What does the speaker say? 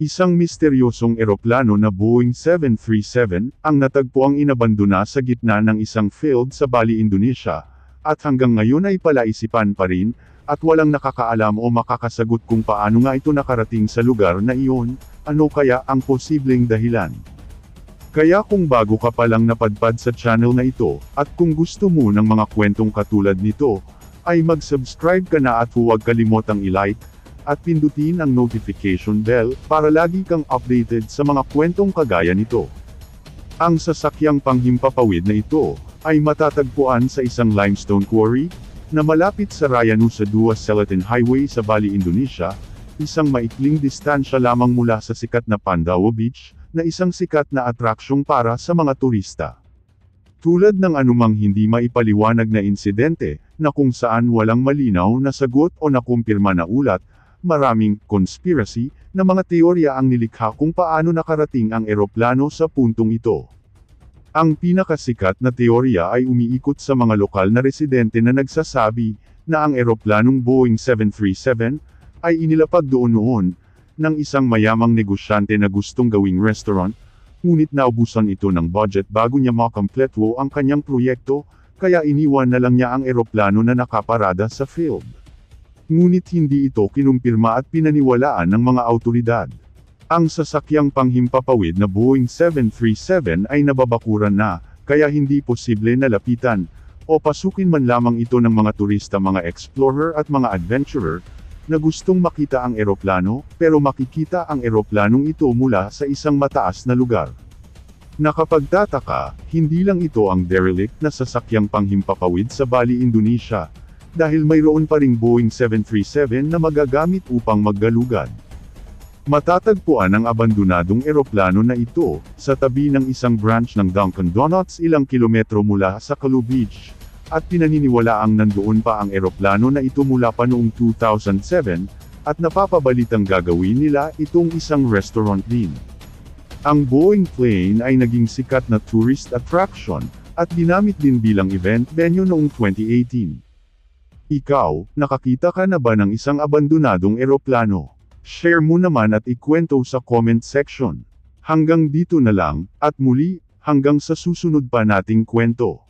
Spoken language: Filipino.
Isang misteryosong eroplano na Boeing 737 ang natagpuang inabandona sa gitna ng isang field sa Bali, Indonesia, at hanggang ngayon ay palaisipan pa rin, at walang nakakaalam o makakasagot kung paano nga ito nakarating sa lugar na iyon, ano kaya ang posibleng dahilan. Kaya kung bago ka pa lang napadpad sa channel na ito, at kung gusto mo ng mga kwentong katulad nito, ay mag-subscribe ka na at huwag kalimotang i-like, at pindutin ang notification bell, para lagi kang updated sa mga kwentong kagaya nito. Ang sasakyang panghimpapawid na ito, ay matatagpuan sa isang limestone quarry, na malapit sa Raya Nusa Dua Selatan Highway sa Bali, Indonesia, isang maikling distansya lamang mula sa sikat na Pandawa Beach, na isang sikat na atraksyong para sa mga turista. Tulad ng anumang hindi maipaliwanag na insidente, na kung saan walang malinaw na sagot o nakumpirma na ulat, maraming conspiracy na mga teorya ang nilikha kung paano nakarating ang eroplano sa puntong ito. Ang pinakasikat na teorya ay umiikot sa mga lokal na residente na nagsasabi na ang eroplanong Boeing 737 ay inilapag doon noon ng isang mayamang negosyante na gustong gawing restaurant, ngunit naubusan ito ng budget bago niya makompleto ang kanyang proyekto, kaya iniwan na lang niya ang eroplano na nakaparada sa field. Ngunit hindi ito kinumpirma at pinaniwalaan ng mga awtoridad. Ang sasakyang panghimpapawid na Boeing 737 ay nababakuran na, kaya hindi posible na lapitan, o pasukin man lamang ito ng mga turista, mga explorer at mga adventurer, na gustong makita ang eroplano, pero makikita ang eroplanong ito mula sa isang mataas na lugar. Nakapagtataka, hindi lang ito ang derelict na sasakyang panghimpapawid sa Bali, Indonesia, dahil mayroon pa ring Boeing 737 na magagamit upang maggalugad. Matatagpuan ang abandonadong eroplano na ito, sa tabi ng isang branch ng Dunkin' Donuts ilang kilometro mula sa Kalu Beach, at pinaniniwalaang nandoon pa ang eroplano na ito mula pa noong 2007, at napapabalitang gagawin nila itong isang restaurant din. Ang Boeing plane ay naging sikat na tourist attraction, at ginamit din bilang event venue noong 2018. Ikaw, nakakita ka na ba ng isang abandonadong eroplano? Share mo naman at ikwento sa comment section. Hanggang dito na lang, at muli, hanggang sa susunod pa nating kwento.